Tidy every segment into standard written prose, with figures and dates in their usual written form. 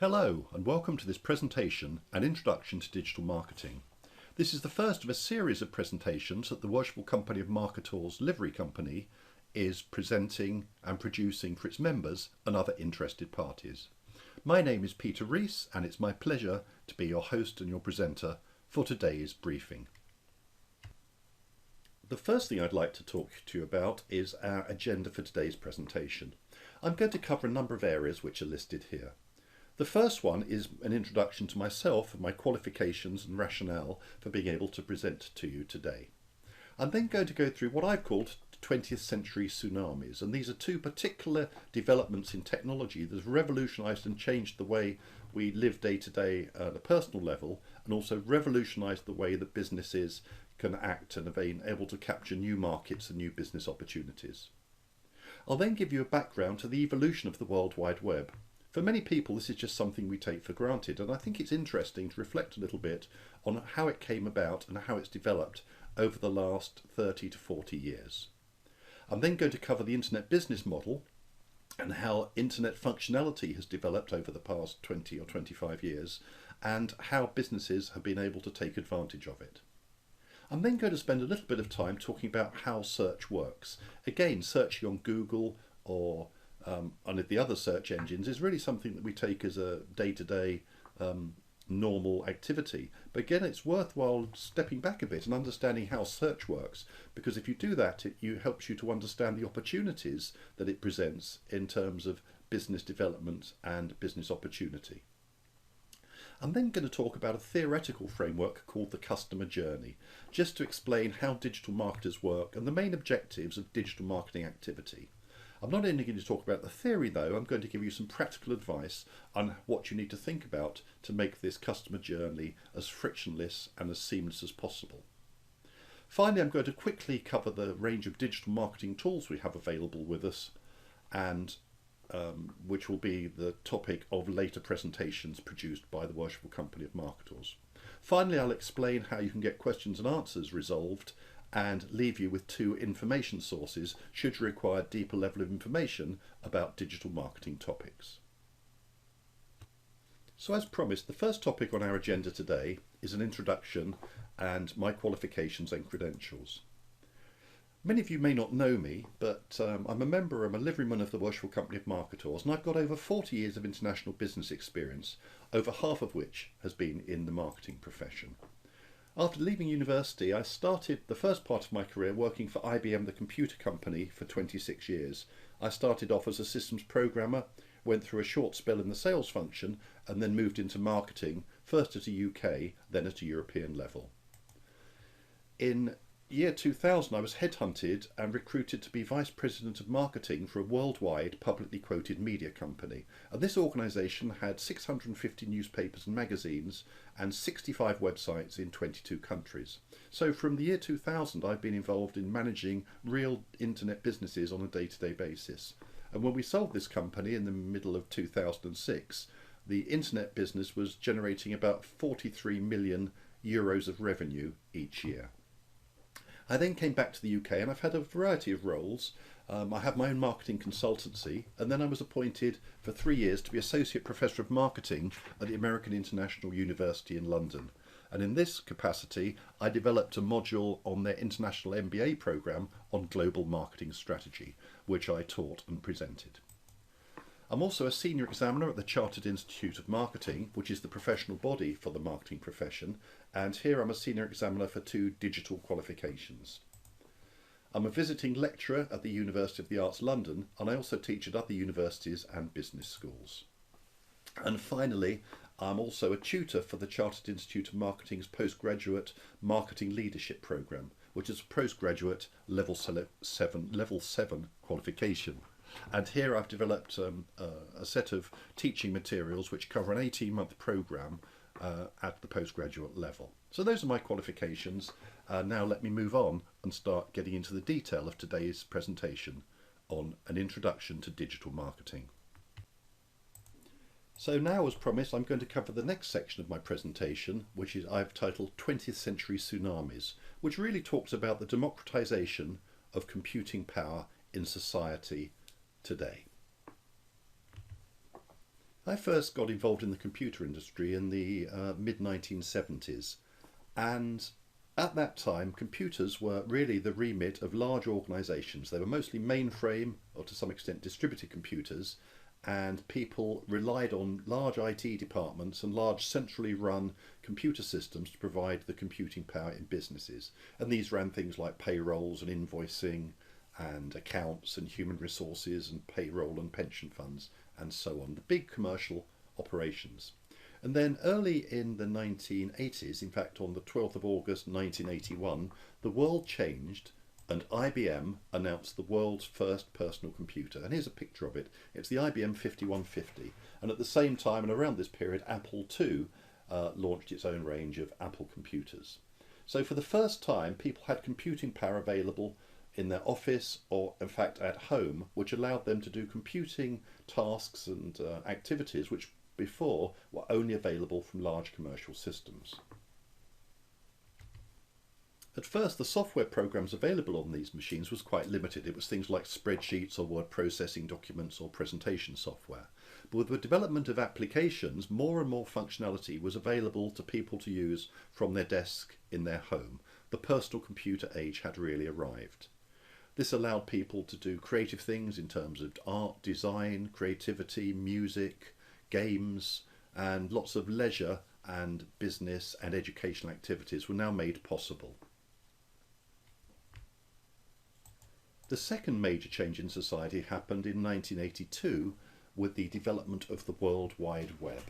Hello and welcome to this presentation, An Introduction to Digital Marketing. This is the first of a series of presentations that the Worshipful company of Marketors Livery Company is presenting and producing for its members and other interested parties. My name is Peter Rees and it's my pleasure to be your host and your presenter for today's briefing. The first thing I'd like to talk to you about is our agenda for today's presentation. I'm going to cover a number of areas which are listed here. The first one is an introduction to myself and my qualifications and rationale for being able to present to you today. I'm then going to go through what I've called 20th century tsunamis, and these are two particular developments in technology that have revolutionised and changed the way we live day to day at a personal level, and also revolutionised the way that businesses can act and have been able to capture new markets and new business opportunities. I'll then give you a background to the evolution of the World Wide Web. For many people, this is just something we take for granted, and I think it's interesting to reflect a little bit on how it came about and how it's developed over the last 30 to 40 years. I'm then going to cover the internet business model and how internet functionality has developed over the past 20 or 25 years and how businesses have been able to take advantage of it. I'm then going to spend a little bit of time talking about how search works. Again, searching on Google or on the other search engines is really something that we take as a day-to-day normal activity. But again, it's worthwhile stepping back a bit and understanding how search works, because if you do that, it helps you to understand the opportunities that it presents in terms of business development and business opportunity. I'm then going to talk about a theoretical framework called the customer journey, just to explain how digital marketers work and the main objectives of digital marketing activity. I'm not only going to talk about the theory though, I'm going to give you some practical advice on what you need to think about to make this customer journey as frictionless and as seamless as possible. Finally, I'm going to quickly cover the range of digital marketing tools we have available with us, and which will be the topic of later presentations produced by the Worshipful company of Marketors. Finally, I'll explain how you can get questions and answers resolved and leave you with two information sources should you require a deeper level of information about digital marketing topics. So as promised, the first topic on our agenda today is an introduction and my qualifications and credentials. Many of you may not know me, but I'm a liveryman of the Worshipful company of Marketors, and I've got over 40 years of international business experience, over half of which has been in the marketing profession. After leaving university, I started the first part of my career working for IBM, the computer company, for 26 years. I started off as a systems programmer, went through a short spell in the sales function, and then moved into marketing, first at a UK, then at a European level. In year 2000, I was headhunted and recruited to be Vice President of Marketing for a worldwide publicly quoted media company. And this organisation had 650 newspapers and magazines and 65 websites in 22 countries. So from the year 2000, I've been involved in managing real internet businesses on a day-to-day basis. And when we sold this company in the middle of 2006, the internet business was generating about 43 million euros of revenue each year. I then came back to the UK and I've had a variety of roles. I have my own marketing consultancy, and then I was appointed for 3 years to be Associate Professor of Marketing at the American International University in London. And in this capacity, I developed a module on their international MBA programme on global marketing strategy, which I taught and presented. I'm also a senior examiner at the Chartered Institute of Marketing, which is the professional body for the marketing profession, and here I'm a senior examiner for 2 digital qualifications. I'm a visiting lecturer at the University of the Arts London, and I also teach at other universities and business schools. And finally, I'm also a tutor for the Chartered Institute of Marketing's postgraduate marketing leadership programme, which is a postgraduate level 7 qualification. And here I've developed a set of teaching materials which cover an 18-month programme at the postgraduate level. So those are my qualifications. Now let me move on and start getting into the detail of today's presentation on an introduction to digital marketing. So now, as promised, I'm going to cover the next section of my presentation, which is I've titled 20th Century Tsunamis, which really talks about the democratisation of computing power in society today. I first got involved in the computer industry in the mid 1970s, and at that time computers were really the remit of large organisations. They were mostly mainframe or to some extent distributed computers, and people relied on large IT departments and large centrally run computer systems to provide the computing power in businesses. And these ran things like payrolls and invoicing and accounts and human resources and payroll and pension funds and so on, the big commercial operations. And then early in the 1980s, in fact on the 12th of August 1981, the world changed and IBM announced the world's first personal computer. And here's a picture of it. It's the IBM 5150. And at the same time and around this period, Apple II launched its own range of Apple computers. So for the first time, people had computing power available in their office or in fact at home, which allowed them to do computing tasks and activities which before were only available from large commercial systems. At first, the software programs available on these machines was quite limited. It was things like spreadsheets or word processing documents or presentation software. But with the development of applications, more and more functionality was available to people to use from their desk in their home. The personal computer age had really arrived. This allowed people to do creative things in terms of art, design, creativity, music, games, and lots of leisure and business and educational activities were now made possible. The second major change in society happened in 1982 with the development of the World Wide Web,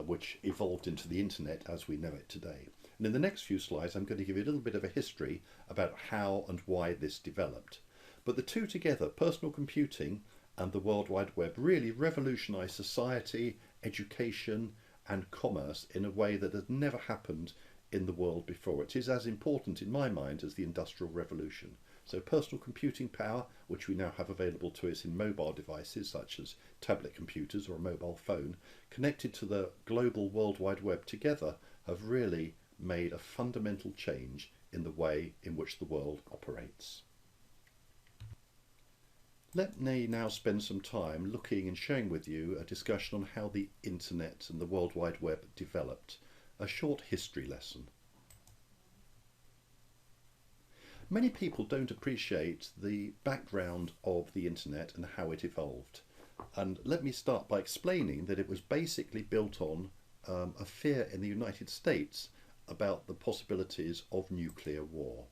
which evolved into the internet as we know it today. And in the next few slides I'm going to give you a little bit of a history about how and why this developed. But the two together, personal computing and the World Wide Web, really revolutionised society, education and commerce in a way that had never happened in the world before. It is as important in my mind as the Industrial Revolution. So personal computing power, which we now have available to us in mobile devices such as tablet computers or a mobile phone, connected to the global World Wide Web together, have really made a fundamental change in the way in which the world operates. Let me now spend some time looking and sharing with you a discussion on how the internet and the World Wide Web developed, a short history lesson. Many people don't appreciate the background of the internet and how it evolved. And let me start by explaining that it was basically built on a fear in the United States about the possibilities of nuclear war.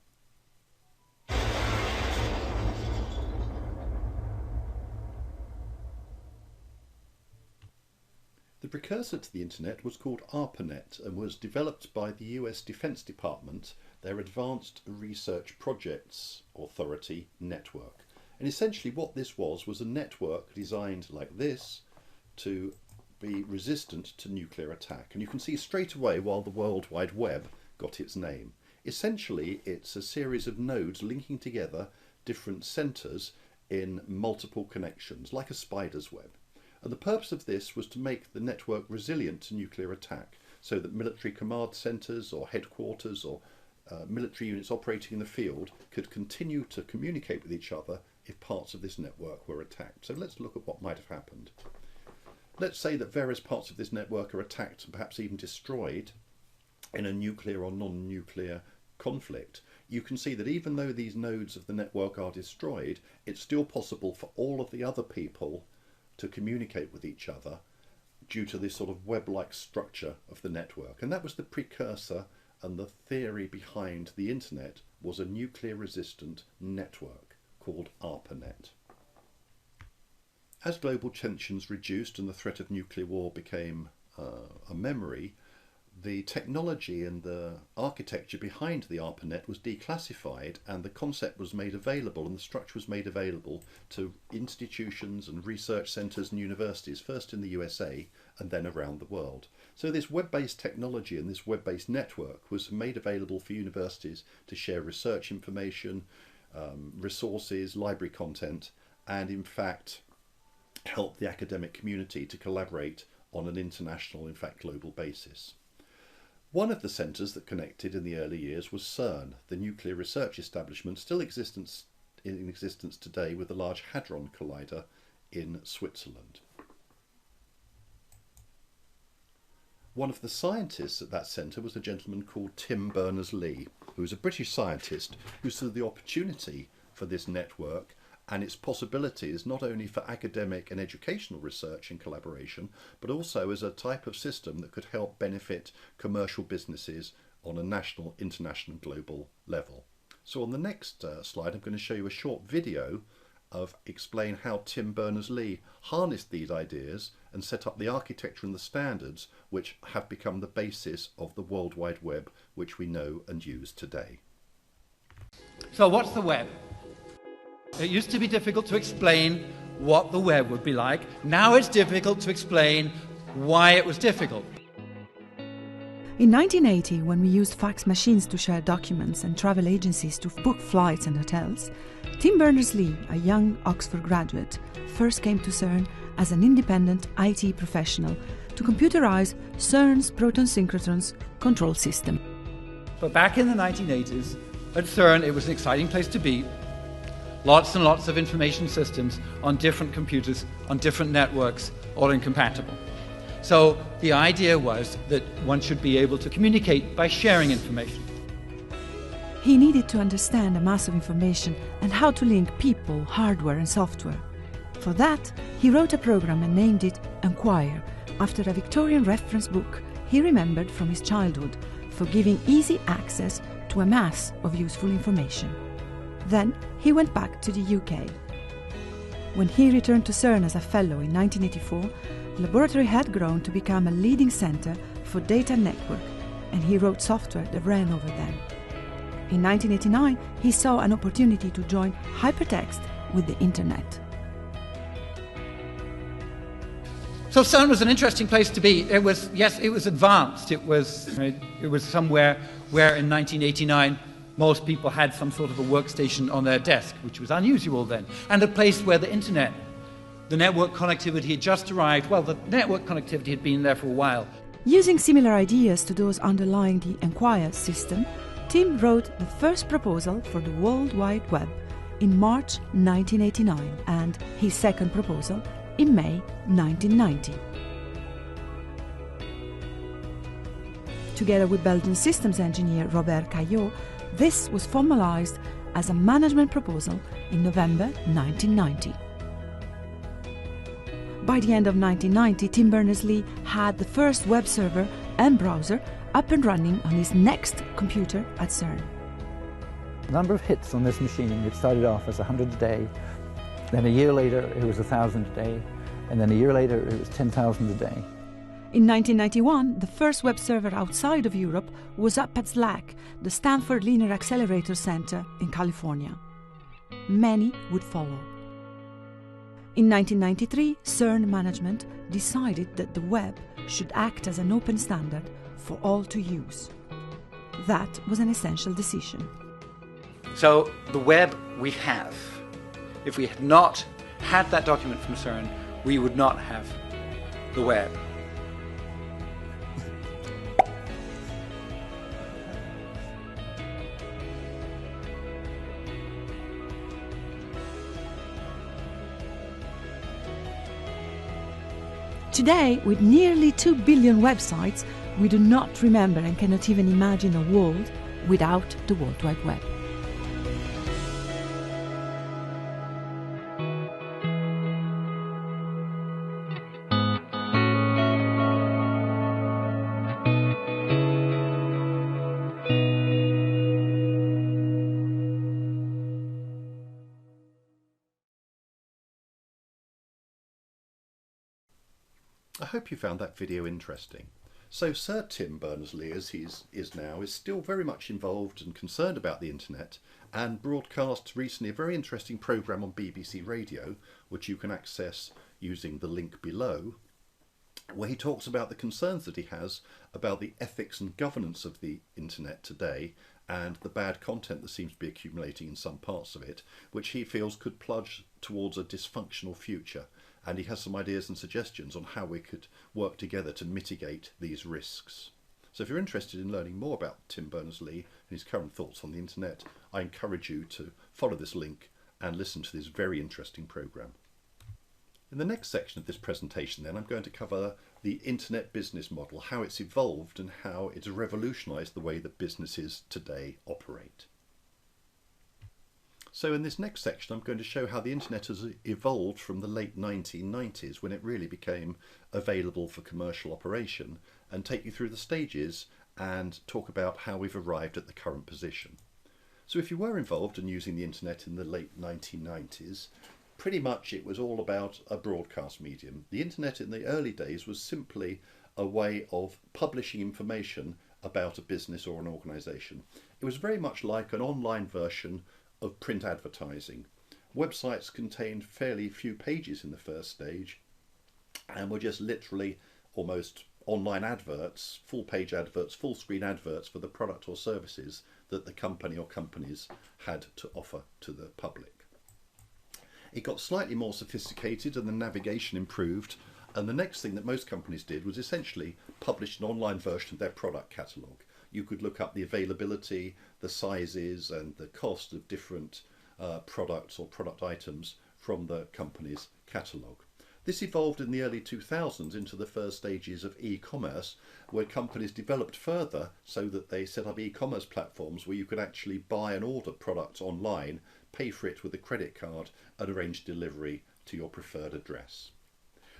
The precursor to the internet was called ARPANET and was developed by the US Defense Department, their Advanced Research Projects Authority network. And essentially what this was a network designed like this to be resistant to nuclear attack. And you can see straight away why the World Wide Web got its name. Essentially it's a series of nodes linking together different centres in multiple connections, like a spider's web. And the purpose of this was to make the network resilient to nuclear attack, so that military command centres or headquarters or military units operating in the field could continue to communicate with each other if parts of this network were attacked. So let's look at what might have happened. Let's say that various parts of this network are attacked and perhaps even destroyed in a nuclear or non-nuclear conflict. You can see that even though these nodes of the network are destroyed, it's still possible for all of the other people to communicate with each other due to this sort of web-like structure of the network. And that was the precursor, and the theory behind the internet was a nuclear resistant network called ARPANET. As global tensions reduced and the threat of nuclear war became a memory, the technology and the architecture behind the ARPANET was declassified, and the concept was made available and the structure was made available to institutions and research centres and universities, first in the USA and then around the world. So this web-based technology and this web-based network was made available for universities to share research information, resources, library content, and in fact help the academic community to collaborate on an international, in fact global basis. One of the centres that connected in the early years was CERN, the nuclear research establishment still in existence today with the Large Hadron Collider in Switzerland. One of the scientists at that centre was a gentleman called Tim Berners-Lee, who was a British scientist who saw the opportunity for this network and its possibilities not only for academic and educational research and collaboration, but also as a type of system that could help benefit commercial businesses on a national, international and global level. So on the next slide, I'm going to show you a short video of explain how Tim Berners-Lee harnessed these ideas and set up the architecture and the standards which have become the basis of the World Wide Web which we know and use today. So what's the web? It used to be difficult to explain what the web would be like. Now it's difficult to explain why it was difficult. In 1980, when we used fax machines to share documents and travel agencies to book flights and hotels, Tim Berners-Lee, a young Oxford graduate, first came to CERN as an independent IT professional to computerize CERN's proton synchrotrons control system. But back in the 1980s, at CERN, it was an exciting place to be. Lots and lots of information systems on different computers, on different networks, all incompatible. So the idea was that one should be able to communicate by sharing information. He needed to understand a mass of information and how to link people, hardware and software. For that, he wrote a program and named it Enquire, after a Victorian reference book he remembered from his childhood for giving easy access to a mass of useful information. Then he went back to the UK. When he returned to CERN as a fellow in 1984, the laboratory had grown to become a leading centre for data network, and he wrote software that ran over them. In 1989, he saw an opportunity to join hypertext with the internet. So CERN was an interesting place to be. It was, yes, it was advanced. It was somewhere where in 1989 most people had some sort of a workstation on their desk, which was unusual then, and a place where the internet, the network connectivity had just arrived. Well, the network connectivity had been there for a while. Using similar ideas to those underlying the Enquire system, Tim wrote the first proposal for the World Wide Web in March 1989 and his second proposal in May 1990. Together with Belgian systems engineer Robert Caillot, this was formalized as a management proposal in November 1990. By the end of 1990, Tim Berners-Lee had the first web server and browser up and running on his next computer at CERN. The number of hits on this machine, it started off as 100 a day, then a year later it was 1,000 a day, and then a year later it was 10,000 a day. In 1991, the first web server outside of Europe was up at SLAC, the Stanford Linear Accelerator Center in California. Many would follow. In 1993, CERN management decided that the web should act as an open standard for all to use. That was an essential decision. So the web we have. If we had not had that document from CERN, we would not have the web. Today, with nearly 2 billion websites, we do not remember and cannot even imagine a world without the World Wide Web. I hope you found that video interesting. So Sir Tim Berners-Lee, as he is now, is still very much involved and concerned about the internet, and broadcast recently a very interesting programme on BBC Radio, which you can access using the link below, where he talks about the concerns that he has about the ethics and governance of the internet today and the bad content that seems to be accumulating in some parts of it, which he feels could plunge towards a dysfunctional future. And he has some ideas and suggestions on how we could work together to mitigate these risks. So if you're interested in learning more about Tim Berners-Lee and his current thoughts on the internet, I encourage you to follow this link and listen to this very interesting programme. In the next section of this presentation then, I'm going to cover the internet business model, how it's evolved and how it's revolutionised the way that businesses today operate. So in this next section, I'm going to show how the internet has evolved from the late 1990s, when it really became available for commercial operation, and take you through the stages and talk about how we've arrived at the current position. So if you were involved in using the internet in the late 1990s, pretty much it was all about a broadcast medium. The internet in the early days was simply a way of publishing information about a business or an organisation. It was very much like an online version of print advertising. Websites contained fairly few pages in the first stage and were just literally almost online adverts, full page adverts, full screen adverts for the product or services that the company or companies had to offer to the public. It got slightly more sophisticated and the navigation improved, and the next thing that most companies did was essentially publish an online version of their product catalogue. You could look up the availability, the sizes and the cost of different products or product items from the company's catalogue. This evolved in the early 2000s into the first stages of e-commerce, where companies developed further so that they set up e-commerce platforms where you could actually buy and order products online, pay for it with a credit card and arrange delivery to your preferred address.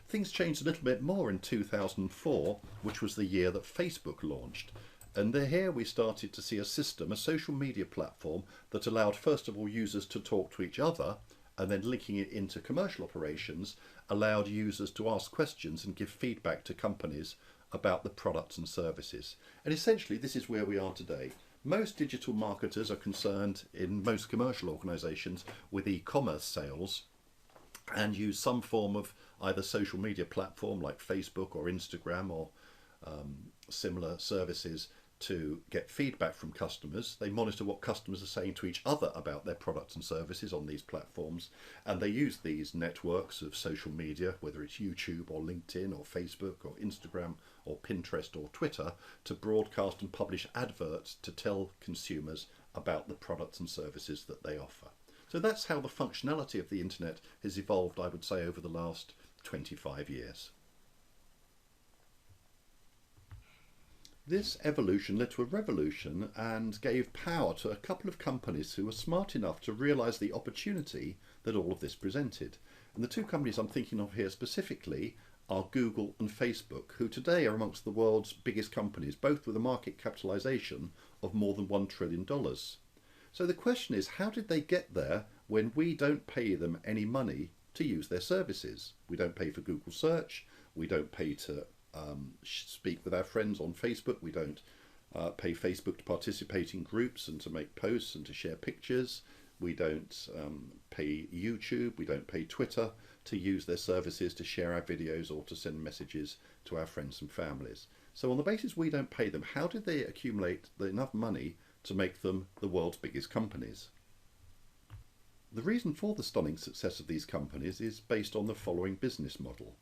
Things changed a little bit more in 2004, which was the year that Facebook launched. And here we started to see a system, a social media platform that allowed first of all users to talk to each other, and then linking it into commercial operations allowed users to ask questions and give feedback to companies about the products and services. And essentially this is where we are today. Most digital marketers are concerned in most commercial organisations with e-commerce sales and use some form of either social media platform like Facebook or Instagram or similar services to get feedback from customers. They monitor what customers are saying to each other about their products and services on these platforms, and they use these networks of social media, whether it's YouTube or LinkedIn or Facebook or Instagram or Pinterest or Twitter, to broadcast and publish adverts to tell consumers about the products and services that they offer. So that's how the functionality of the internet has evolved, I would say, over the last 25 years. This evolution led to a revolution and gave power to a couple of companies who were smart enough to realise the opportunity that all of this presented. And the two companies I'm thinking of here specifically are Google and Facebook, who today are amongst the world's biggest companies, both with a market capitalisation of more than $1 trillion. So the question is, how did they get there when we don't pay them any money to use their services? We don't pay for Google search, we don't pay to speak with our friends on Facebook, we don't pay Facebook to participate in groups and to make posts and to share pictures, we don't pay YouTube, we don't pay Twitter to use their services to share our videos or to send messages to our friends and families. So on the basis we don't pay them, how did they accumulate enough money to make them the world's biggest companies? The reason for the stunning success of these companies is based on the following business model.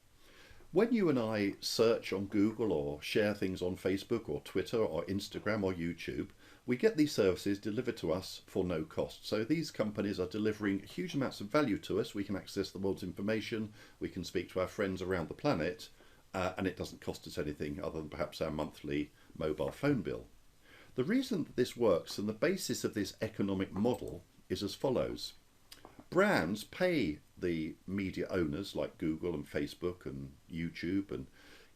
When you and I search on Google or share things on Facebook or Twitter or Instagram or YouTube, we get these services delivered to us for no cost. So these companies are delivering huge amounts of value to us. We can access the world's information, we can speak to our friends around the planet, and it doesn't cost us anything other than perhaps our monthly mobile phone bill. The reason that this works and the basis of this economic model is as follows. Brands pay the media owners like Google and Facebook and YouTube and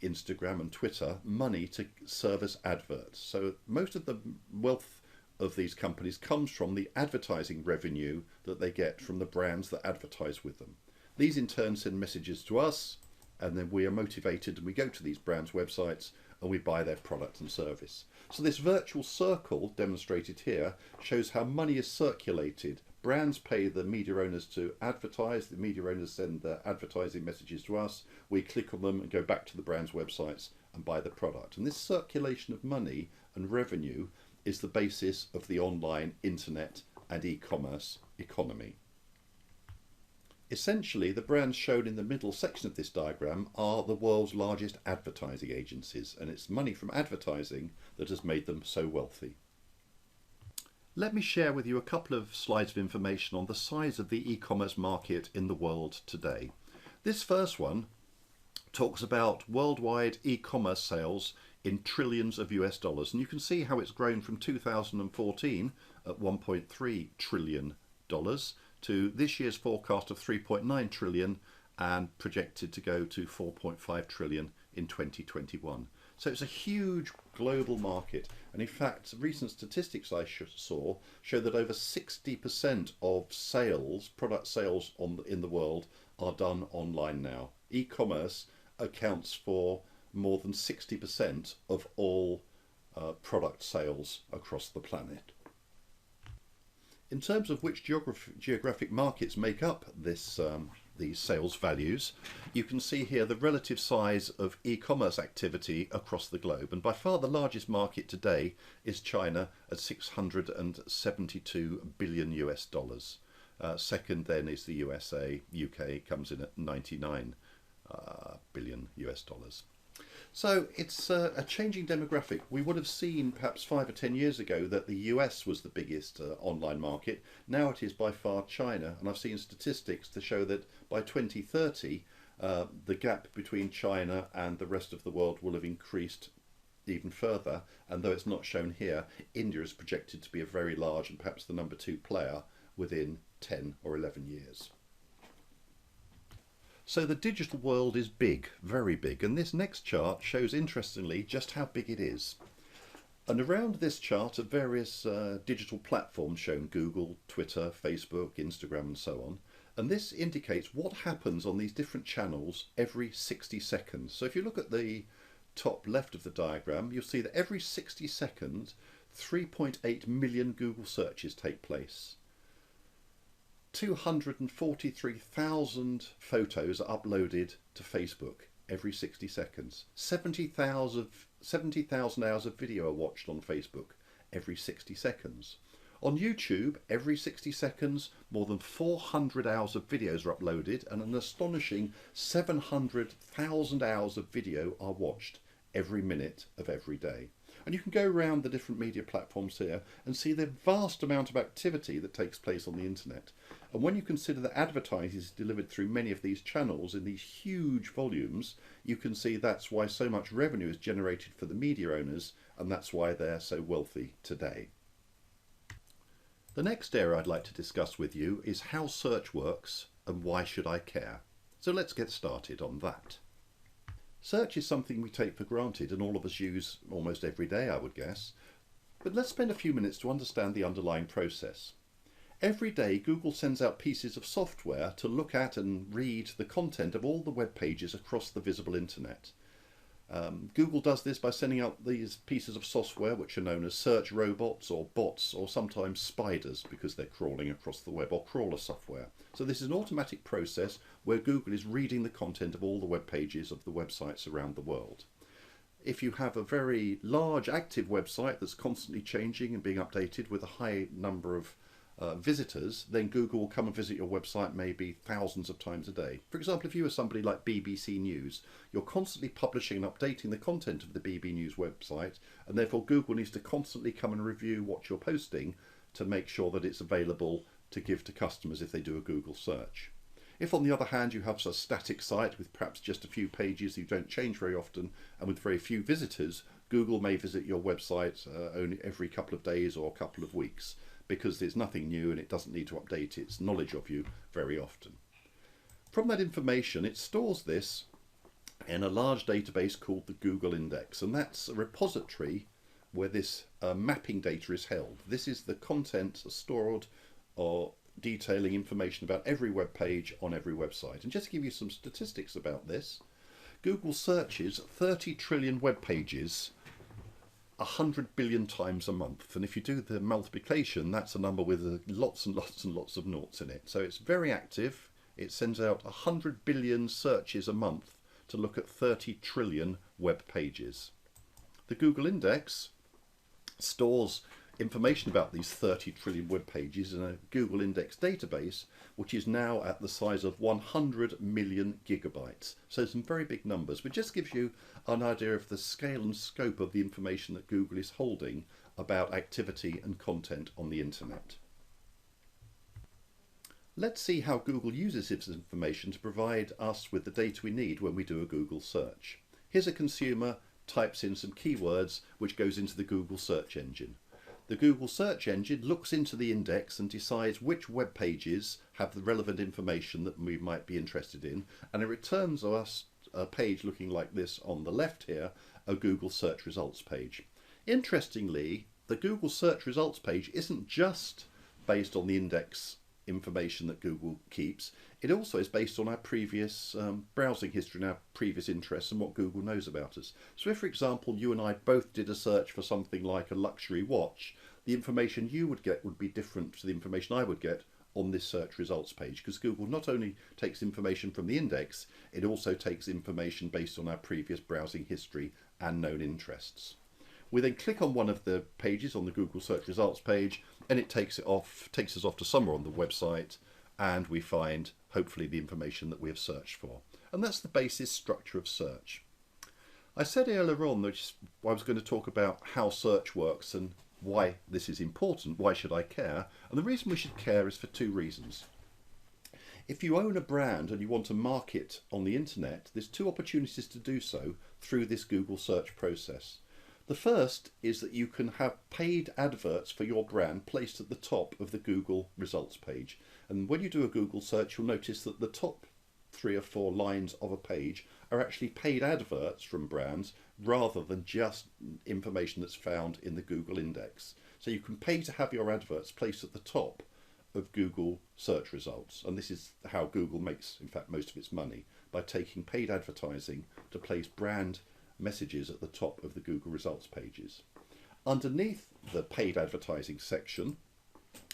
Instagram and Twitter money to service adverts. So most of the wealth of these companies comes from the advertising revenue that they get from the brands that advertise with them. These in turn send messages to us, and then we are motivated and we go to these brands' websites and we buy their product and service. So this virtual circle demonstrated here shows how money is circulated. Brands pay the media owners to advertise, the media owners send their advertising messages to us, we click on them and go back to the brand's websites and buy the product. And this circulation of money and revenue is the basis of the online internet and e-commerce economy. Essentially, the brands shown in the middle section of this diagram are the world's largest advertising agencies, and it's money from advertising that has made them so wealthy. Let me share with you a couple of slides of information on the size of the e-commerce market in the world today. This first one talks about worldwide e-commerce sales in trillions of US dollars, and you can see how it's grown from 2014 at $1.3 trillion to this year's forecast of 3.9 trillion and projected to go to 4.5 trillion in 2021. So it's a huge global market, and in fact recent statistics I saw show that over 60% of sales, product sales in the world, are done online now. E-commerce accounts for more than 60% of all product sales across the planet. In terms of which geographic markets make up this these sales values, you can see here the relative size of e-commerce activity across the globe, and by far the largest market today is China at 672 billion US dollars. Second then is the USA. UK comes in at 99 billion US dollars. So it's a changing demographic. We would have seen perhaps 5 or 10 years ago that the US was the biggest online market. Now it is by far China, and I've seen statistics to show that by 2030 the gap between China and the rest of the world will have increased even further, and though it's not shown here, India is projected to be a very large and perhaps the number 2 player within 10 or 11 years. So the digital world is big, very big, and this next chart shows interestingly just how big it is. And around this chart are various digital platforms shown: Google, Twitter, Facebook, Instagram and so on. And this indicates what happens on these different channels every 60 seconds. So if you look at the top left of the diagram, you'll see that every 60 seconds 3.8 million Google searches take place. 243,000 photos are uploaded to Facebook every 60 seconds. 70,000 hours of video are watched on Facebook every 60 seconds. On YouTube, every 60 seconds, more than 400 hours of videos are uploaded, and an astonishing 700,000 hours of video are watched every minute of every day. And you can go around the different media platforms here and see the vast amount of activity that takes place on the internet. And when you consider that advertising is delivered through many of these channels in these huge volumes, you can see that's why so much revenue is generated for the media owners, and that's why they're so wealthy today. The next area I'd like to discuss with you is how search works and why should I care. So let's get started on that. Search is something we take for granted and all of us use almost every day, I would guess. But let's spend a few minutes to understand the underlying process. Every day Google sends out pieces of software to look at and read the content of all the web pages across the visible internet. Google does this by sending out these pieces of software which are known as search robots or bots, or sometimes spiders because they're crawling across the web, or crawler software. So this is an automatic process where Google is reading the content of all the web pages of the websites around the world. If you have a very large active website that's constantly changing and being updated with a high number of visitors, then Google will come and visit your website maybe thousands of times a day. For example, if you are somebody like BBC News, you're constantly publishing and updating the content of the BBC News website, and therefore Google needs to constantly come and review what you're posting to make sure that it's available to give to customers if they do a Google search. If on the other hand you have a static site with perhaps just a few pages you don't change very often and with very few visitors, Google may visit your website only every couple of days or a couple of weeks, because there's nothing new and it doesn't need to update its knowledge of you very often. From that information, it stores this in a large database called the Google Index, and that's a repository where this mapping data is held. This is the content stored or detailing information about every web page on every website. And just to give you some statistics about this, Google searches 30 trillion web pages 100 billion times a month, and if you do the multiplication, that's a number with lots and lots and lots of noughts in it. So it's very active. It sends out 100 billion searches a month to look at 30 trillion web pages. The Google Index stores information about these 30 trillion web pages in a Google Index database, which is now at the size of 100 million gigabytes. So some very big numbers, but just gives you an idea of the scale and scope of the information that Google is holding about activity and content on the internet. Let's see how Google uses this information to provide us with the data we need when we do a Google search. Here's a consumer types in some keywords which goes into the Google search engine. The Google search engine looks into the index and decides which web pages have the relevant information that we might be interested in, and it returns us a page looking like this on the left here, a Google search results page. Interestingly, the Google search results page isn't just based on the index information that Google keeps, it also is based on our previous browsing history and our previous interests and what Google knows about us. So if, for example, you and I both did a search for something like a luxury watch, the information you would get would be different to the information I would get on this search results page, because Google not only takes information from the index, it also takes information based on our previous browsing history and known interests. We then click on one of the pages on the Google search results page, and it takes us off to somewhere on the website, and we find hopefully the information that we have searched for. And that's the basis structure of search. I said earlier on that I was going to talk about how search works and why this is important. Why should I care? And the reason we should care is for two reasons. If you own a brand and you want to market on the internet, there's two opportunities to do so through this Google search process. The first is that you can have paid adverts for your brand placed at the top of the Google results page. And when you do a Google search, you'll notice that the top 3 or 4 lines of a page are actually paid adverts from brands rather than just information that's found in the Google index. So you can pay to have your adverts placed at the top of Google search results. And this is how Google makes, in fact, most of its money, by taking paid advertising to place brand messages at the top of the Google results pages. Underneath the paid advertising section,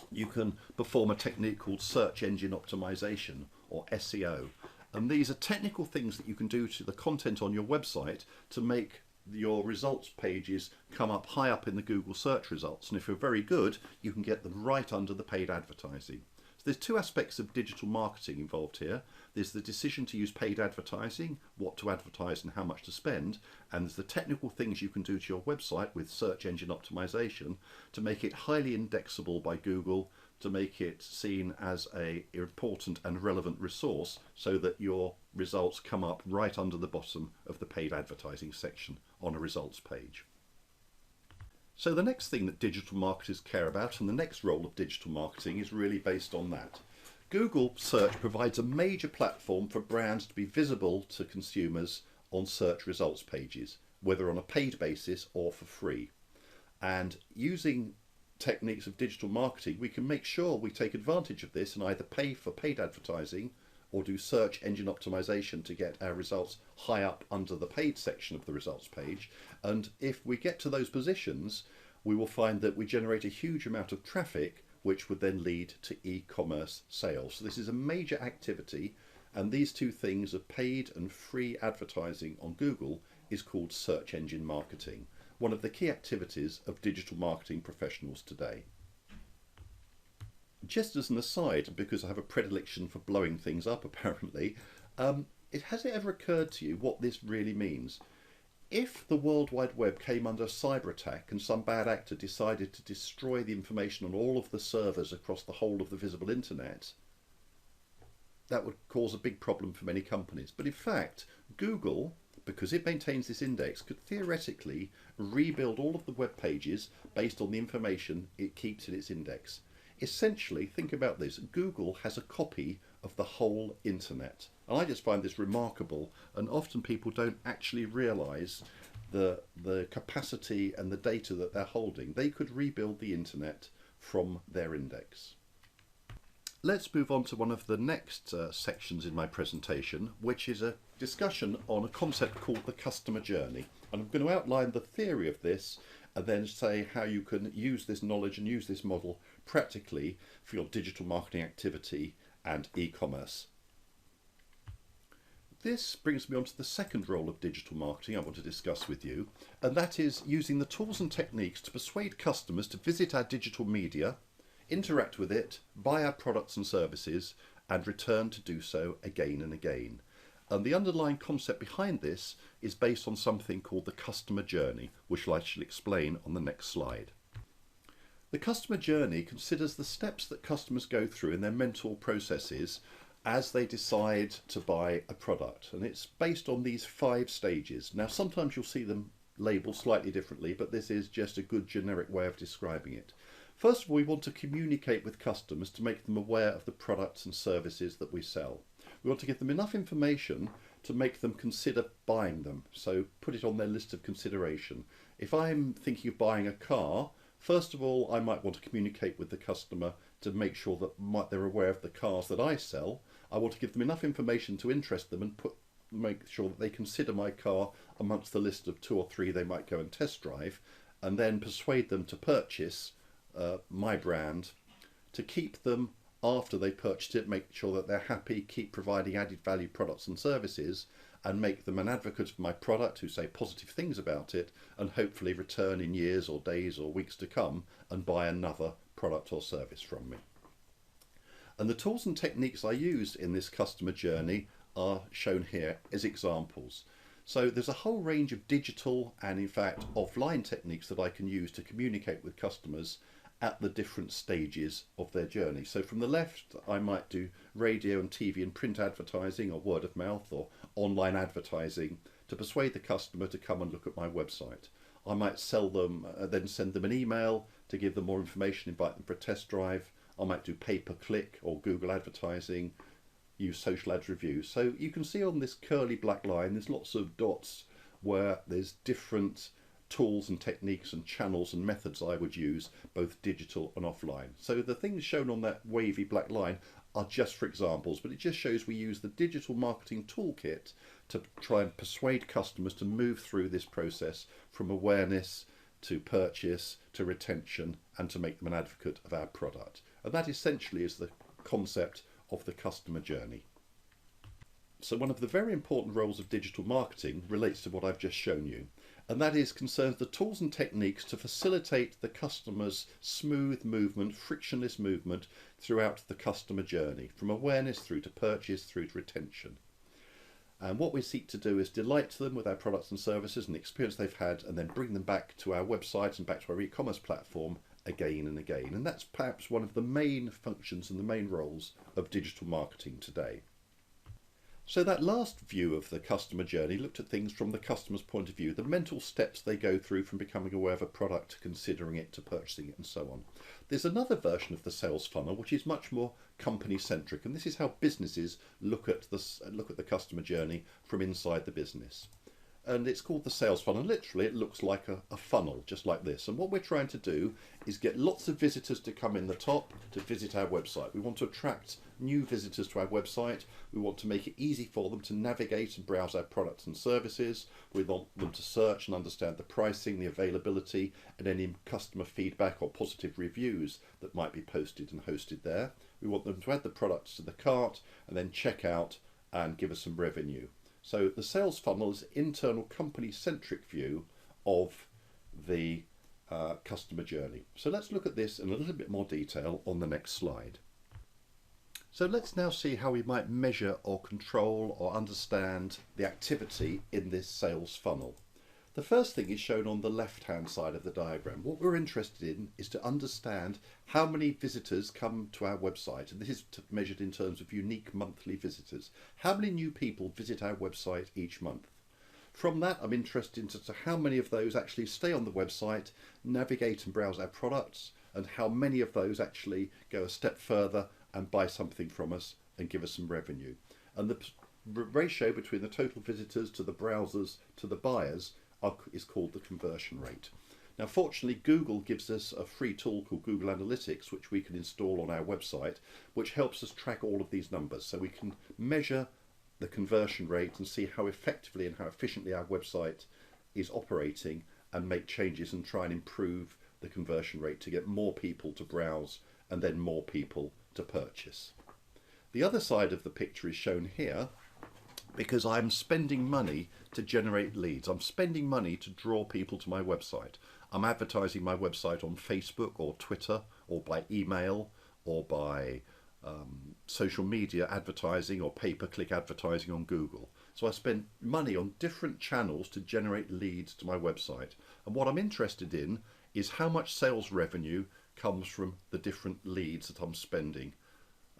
you can perform a technique called search engine optimization, or SEO. And these are technical things that you can do to the content on your website to make your results pages come up high up in the Google search results. And if you're very good, you can get them right under the paid advertising. So there's two aspects of digital marketing involved here. There's the decision to use paid advertising, what to advertise and how much to spend, and there's the technical things you can do to your website with search engine optimization to make it highly indexable by Google, to make it seen as an important and relevant resource so that your results come up right under the bottom of the paid advertising section on a results page. So the next thing that digital marketers care about, and the next role of digital marketing, is really based on that. Google search provides a major platform for brands to be visible to consumers on search results pages, whether on a paid basis or for free. And using techniques of digital marketing, we can make sure we take advantage of this and either pay for paid advertising or do search engine optimization to get our results high up under the paid section of the results page. And if we get to those positions, we will find that we generate a huge amount of traffic, which would then lead to e-commerce sales. So this is a major activity, and these two things of paid and free advertising on Google is called search engine marketing, one of the key activities of digital marketing professionals today. Just as an aside, because I have a predilection for blowing things up apparently, has it ever occurred to you what this really means? If the World Wide Web came under a cyber attack and some bad actor decided to destroy the information on all of the servers across the whole of the visible internet, that would cause a big problem for many companies. But in fact, Google, because it maintains this index, could theoretically rebuild all of the web pages based on the information it keeps in its index. Essentially, think about this, Google has a copy of the whole internet. And I just find this remarkable, and often people don't actually realise the capacity and the data that they're holding. They could rebuild the internet from their index. Let's move on to one of the next sections in my presentation, which is a discussion on a concept called the customer journey. And I'm going to outline the theory of this and then say how you can use this knowledge and use this model practically for your digital marketing activity and e-commerce. This brings me on to the second role of digital marketing I want to discuss with you, and that is using the tools and techniques to persuade customers to visit our digital media, interact with it, buy our products and services, and return to do so again and again. And the underlying concept behind this is based on something called the customer journey, which I shall explain on the next slide. The customer journey considers the steps that customers go through in their mental processes as they decide to buy a product, and it's based on these 5 stages. Now sometimes you'll see them labelled slightly differently, but this is just a good generic way of describing it. First of all, we want to communicate with customers to make them aware of the products and services that we sell. We want to give them enough information to make them consider buying them, so put it on their list of consideration. If I'm thinking of buying a car, first of all, I might want to communicate with the customer to make sure that they're aware of the cars that I sell. I want to give them enough information to interest them and make sure that they consider my car amongst the list of 2 or 3 they might go and test drive, and then persuade them to purchase my brand, to keep them after they purchased it, make sure that they're happy, keep providing added value products and services, and make them an advocate of my product who say positive things about it, and hopefully return in years or days or weeks to come and buy another product or service from me. And the tools and techniques I use in this customer journey are shown here as examples. So there's a whole range of digital and in fact offline techniques that I can use to communicate with customers at the different stages of their journey. So from the left, I might do radio and TV and print advertising or word of mouth or online advertising to persuade the customer to come and look at my website. I might sell them, then send them an email to give them more information, invite them for a test drive. I might do pay-per-click or Google advertising, use social ads reviews. So you can see on this curly black line, there's lots of dots where there's different tools and techniques and channels and methods I would use, both digital and offline. So the things shown on that wavy black line are just for examples, but it just shows we use the digital marketing toolkit to try and persuade customers to move through this process from awareness to purchase to retention and to make them an advocate of our product. And that essentially is the concept of the customer journey. So one of the very important roles of digital marketing relates to what I've just shown you, and that is concerns the tools and techniques to facilitate the customer's smooth movement, frictionless movement throughout the customer journey, from awareness through to purchase through to retention. And what we seek to do is delight them with our products and services and the experience they've had, and then bring them back to our website and back to our e-commerce platform again and again. And that's perhaps one of the main functions and the main roles of digital marketing today. So that last view of the customer journey looked at things from the customer's point of view, the mental steps they go through from becoming aware of a product to considering it to purchasing it and so on. There's another version of the sales funnel which is much more company centric, and this is how businesses look at the customer journey from inside the business. And it's called the sales funnel. Literally it looks like a funnel, just like this. And what we're trying to do is get lots of visitors to come in the top to visit our website. We want to attract new visitors to our website. We want to make it easy for them to navigate and browse our products and services. We want them to search and understand the pricing, the availability, and any customer feedback or positive reviews that might be posted and hosted there. We want them to add the products to the cart and then check out and give us some revenue. So the sales funnel is an internal company-centric view of the customer journey. So let's look at this in a little bit more detail on the next slide. So let's now see how we might measure or control or understand the activity in this sales funnel. The first thing is shown on the left-hand side of the diagram. What we're interested in is to understand how many visitors come to our website, and this is measured in terms of unique monthly visitors. How many new people visit our website each month? From that, I'm interested into how many of those actually stay on the website, navigate and browse our products, and how many of those actually go a step further and buy something from us and give us some revenue. And the ratio between the total visitors to the browsers to the buyers is called the conversion rate. Now fortunately Google gives us a free tool called Google Analytics, which we can install on our website, which helps us track all of these numbers, so we can measure the conversion rate and see how effectively and how efficiently our website is operating and make changes and try and improve the conversion rate to get more people to browse and then more people to purchase. The other side of the picture is shown here, because I'm spending money to generate leads. I'm spending money to draw people to my website. I'm advertising my website on Facebook or Twitter or by email or by social media advertising or pay-per-click advertising on Google. So I spend money on different channels to generate leads to my website. And what I'm interested in is how much sales revenue comes from the different leads that I'm spending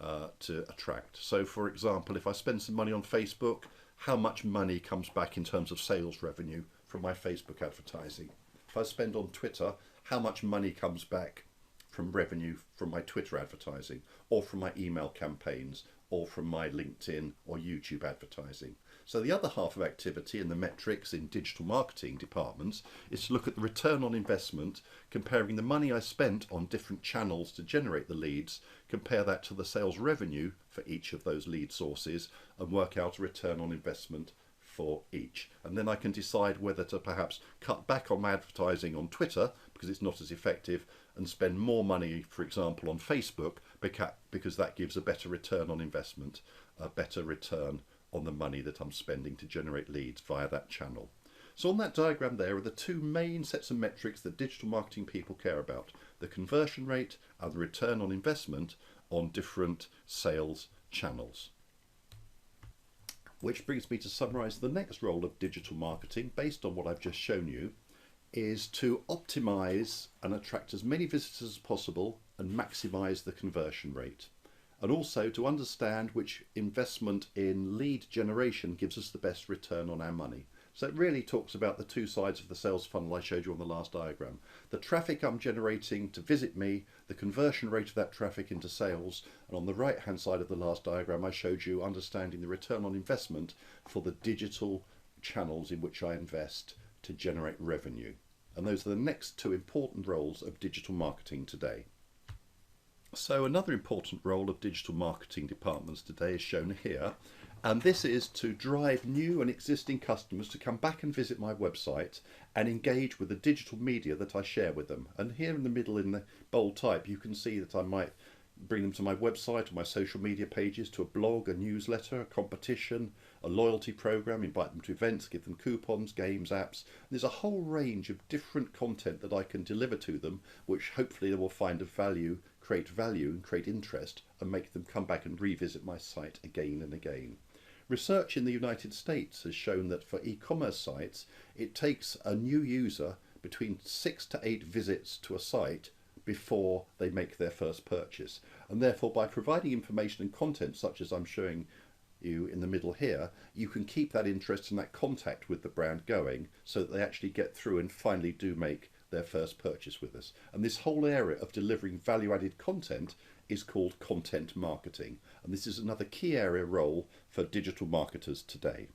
to attract. So for example, if I spend some money on Facebook, how much money comes back in terms of sales revenue from my Facebook advertising? If I spend on Twitter, how much money comes back from revenue from my Twitter advertising, or from my email campaigns, or from my LinkedIn or YouTube advertising? So the other half of activity in the metrics in digital marketing departments is to look at the return on investment, comparing the money I spent on different channels to generate the leads, compare that to the sales revenue for each of those lead sources, and work out a return on investment for each. And then I can decide whether to perhaps cut back on my advertising on Twitter because it's not as effective, and spend more money, for example, on Facebook because that gives a better return on investment, a better return on the money that I'm spending to generate leads via that channel. So on that diagram there are the two main sets of metrics that digital marketing people care about: the conversion rate and the return on investment on different sales channels. Which brings me to summarise the next role of digital marketing, based on what I've just shown you, is to optimise and attract as many visitors as possible and maximise the conversion rate. And also to understand which investment in lead generation gives us the best return on our money. So it really talks about the two sides of the sales funnel I showed you on the last diagram. The traffic I'm generating to visit me, the conversion rate of that traffic into sales, and on the right hand side of the last diagram I showed you understanding the return on investment for the digital channels in which I invest to generate revenue. And those are the next two important roles of digital marketing today. So another important role of digital marketing departments today is shown here, and this is to drive new and existing customers to come back and visit my website and engage with the digital media that I share with them. And here in the middle in the bold type you can see that I might bring them to my website or my social media pages, to a blog, a newsletter, a competition, a loyalty program, invite them to events, give them coupons, games, apps. There's a whole range of different content that I can deliver to them, which hopefully they will find of value and create interest and make them come back and revisit my site again and again. Research in the United States has shown that for e-commerce sites, it takes a new user between 6 to 8 visits to a site before they make their first purchase. And therefore, by providing information and content such as I'm showing you in the middle here, you can keep that interest and that contact with the brand going so that they actually get through and finally do make their first purchase with us. And this whole area of delivering value-added content is called content marketing. And this is another key area role for digital marketers today.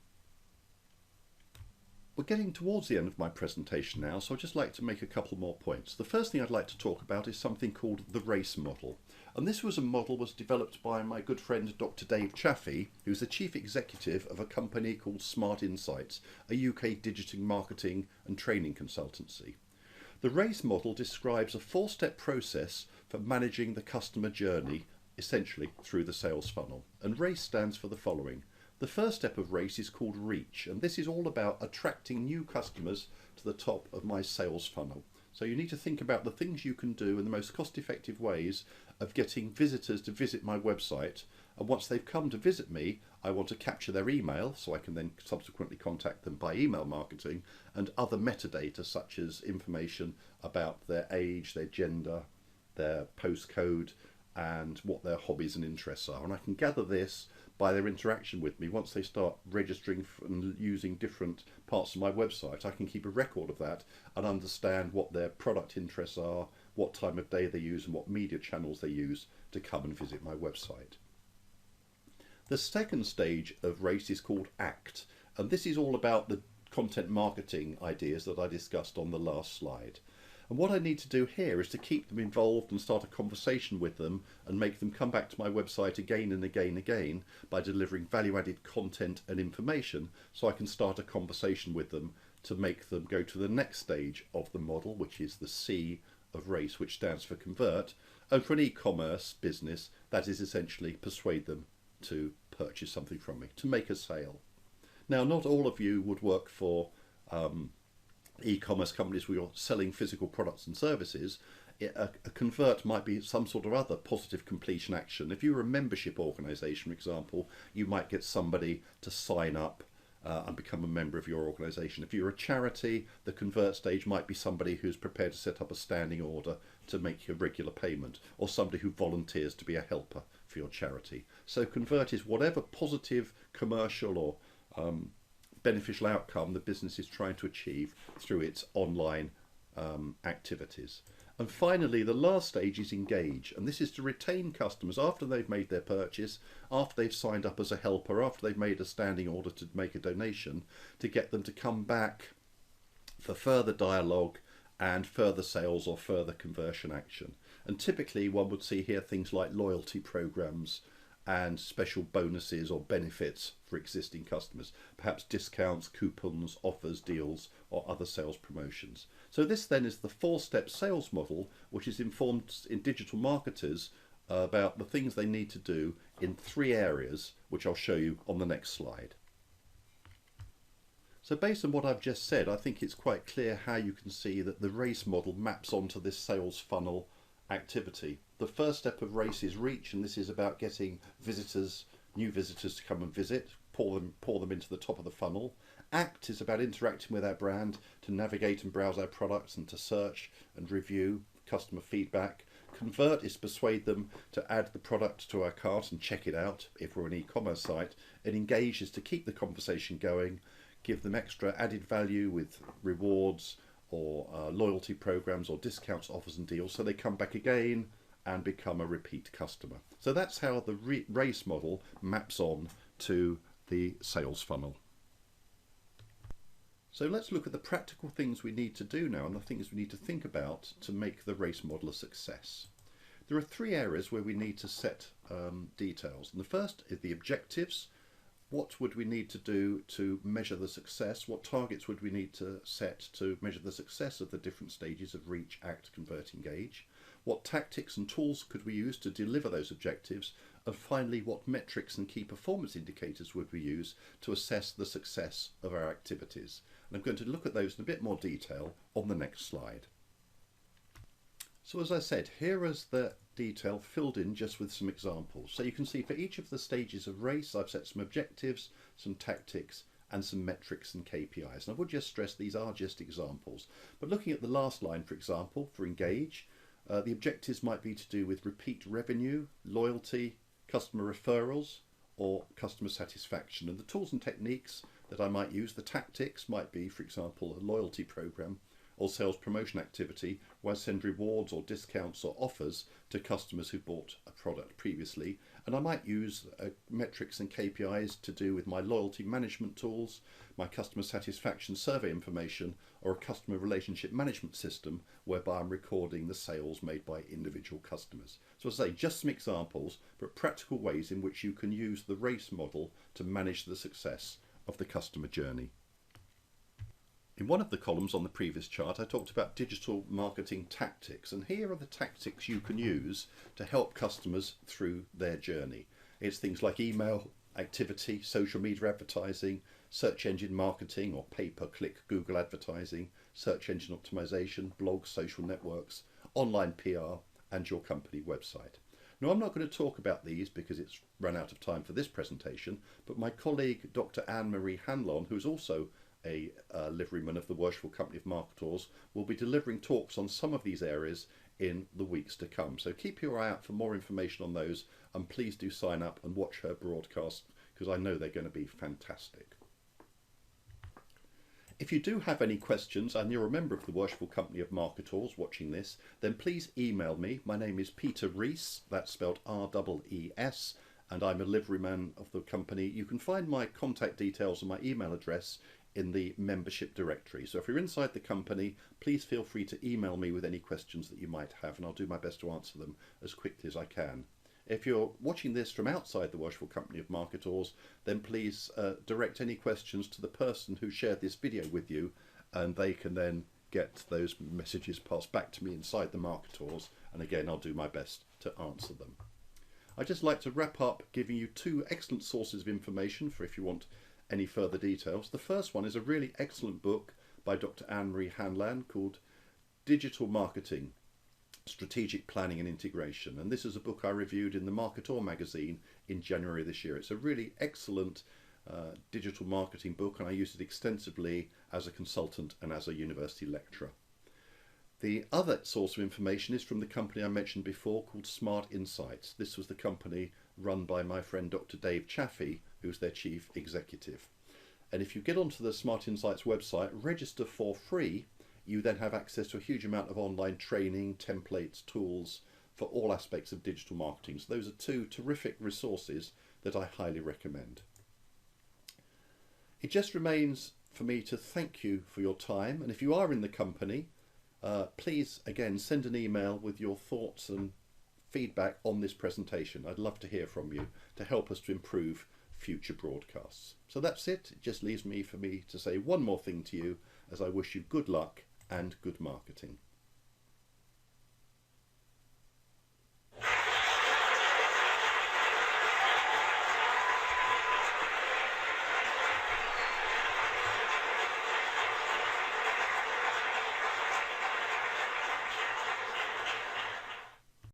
We're getting towards the end of my presentation now, so I'd just like to make a couple more points. The first thing I'd like to talk about is something called the Rees model. And this was a model was developed by my good friend Dr. Dave Chaffee, who's the chief executive of a company called Smart Insights, a UK digital marketing and training consultancy. The Rees model describes a 4-step process for managing the customer journey, essentially through the sales funnel. And Rees stands for the following. The first step of Rees is called reach, and this is all about attracting new customers to the top of my sales funnel. So you need to think about the things you can do and the most cost-effective ways of getting visitors to visit my website. And once they've come to visit me, I want to capture their email so I can then subsequently contact them by email marketing, and other metadata such as information about their age, their gender, their postcode, and what their hobbies and interests are. And I can gather this by their interaction with me. Once they start registering and using different parts of my website, I can keep a record of that and understand what their product interests are, what time of day they use, and what media channels they use to come and visit my website. The second stage of Rees is called ACT, and this is all about the content marketing ideas that I discussed on the last slide. And what I need to do here is to keep them involved and start a conversation with them and make them come back to my website again and again and again by delivering value-added content and information, so I can start a conversation with them to make them go to the next stage of the model, which is the C of Rees, which stands for convert. And for an e-commerce business, that is essentially persuade them to purchase something from me, to make a sale. Now, not all of you would work for e-commerce companies where you're selling physical products and services. A convert might be some sort of other positive completion action. If you were a membership organisation, for example, you might get somebody to sign up and become a member of your organisation. If you're a charity, the convert stage might be somebody who's prepared to set up a standing order to make your regular payment, or somebody who volunteers to be a helper for your charity. So convert is whatever positive commercial or beneficial outcome the business is trying to achieve through its online activities. And finally, the last stage is engage, and this is to retain customers after they've made their purchase, after they've signed up as a helper, after they've made a standing order to make a donation, to get them to come back for further dialogue and further sales or further conversion action. And typically one would see here things like loyalty programs and special bonuses or benefits for existing customers, perhaps discounts, coupons, offers, deals, or other sales promotions. So this then is the 4-step sales model, which is informed in digital marketers about the things they need to do in 3 areas, which I'll show you on the next slide. So based on what I've just said, I think it's quite clear how you can see that the RACE model maps onto this sales funnel activity. The first step of RACE is reach, and this is about getting visitors, new visitors to come and visit, pour them into the top of the funnel. Act is about interacting with our brand to navigate and browse our products and to search and review customer feedback. Convert is persuade them to add the product to our cart and check it out if we're an e-commerce site. And engage is to keep the conversation going, give them extra added value with rewards or loyalty programs or discounts, offers and deals, so they come back again and become a repeat customer. So that's how the RACE model maps on to the sales funnel. So let's look at the practical things we need to do now and the things we need to think about to make the RACE model a success. There are 3 areas where we need to set details. And the first is the objectives. What would we need to do to measure the success? What targets would we need to set to measure the success of the different stages of reach, act, convert, engage? What tactics and tools could we use to deliver those objectives? And finally, what metrics and key performance indicators would we use to assess the success of our activities? And I'm going to look at those in a bit more detail on the next slide. So as I said, here is the detail filled in just with some examples. So you can see for each of the stages of RACE, I've set some objectives, some tactics, and some metrics and KPIs. And I would just stress these are just examples. But looking at the last line, for example, for engage, the objectives might be to do with repeat revenue, loyalty, customer referrals, or customer satisfaction. And the tools and techniques that I might use, the tactics might be, for example, a loyalty program or sales promotion activity where I send rewards or discounts or offers to customers who bought a product previously. And I might use metrics and KPIs to do with my loyalty management tools, my customer satisfaction survey information, or a customer relationship management system whereby I'm recording the sales made by individual customers. So as I say, just some examples, but practical ways in which you can use the RACE model to manage the success of the customer journey. In one of the columns on the previous chart, I talked about digital marketing tactics, and here are the tactics you can use to help customers through their journey. It's things like email activity, social media advertising, search engine marketing or pay-per-click Google advertising, search engine optimization, blogs, social networks, online PR, and your company website. Now, I'm not going to talk about these because it's run out of time for this presentation, but my colleague Dr. Anne-Marie Hanlon, who's also a liveryman of the Worshipful Company of Marketors, will be delivering talks on some of these areas in the weeks to come. So keep your eye out for more information on those, and please do sign up and watch her broadcast because I know they're going to be fantastic. If you do have any questions and you're a member of the Worshipful Company of Marketors watching this, then please email me. My name is Peter Rees, that's spelled R-E-E-S, and I'm a liveryman of the company. You can find my contact details and my email address in the membership directory. So if you're inside the company, please feel free to email me with any questions that you might have, and I'll do my best to answer them as quickly as I can. If you're watching this from outside the Worshipful Company of Marketors, then please direct any questions to the person who shared this video with you, and they can then get those messages passed back to me inside the Marketors, and again I'll do my best to answer them. I'd just like to wrap up giving you 2 excellent sources of information for if you want any further details. The first one is a really excellent book by Dr. Anne-Marie Hanlon called Digital Marketing, Strategic Planning and Integration, and this is a book I reviewed in the Marketor magazine in January this year. It's a really excellent digital marketing book, and I use it extensively as a consultant and as a university lecturer. The other source of information is from the company I mentioned before called Smart Insights. This was the company run by my friend Dr. Dave Chaffee, who's their chief executive. And if you get onto the Smart Insights website, register for free, you then have access to a huge amount of online training, templates, tools for all aspects of digital marketing. So those are two terrific resources that I highly recommend. It just remains for me to thank you for your time, and if you are in the company, please again send an email with your thoughts and feedback on this presentation. I'd love to hear from you to help us to improve future broadcasts. So that's it. It just leaves me for me to say one more thing to you as I wish you good luck and good marketing.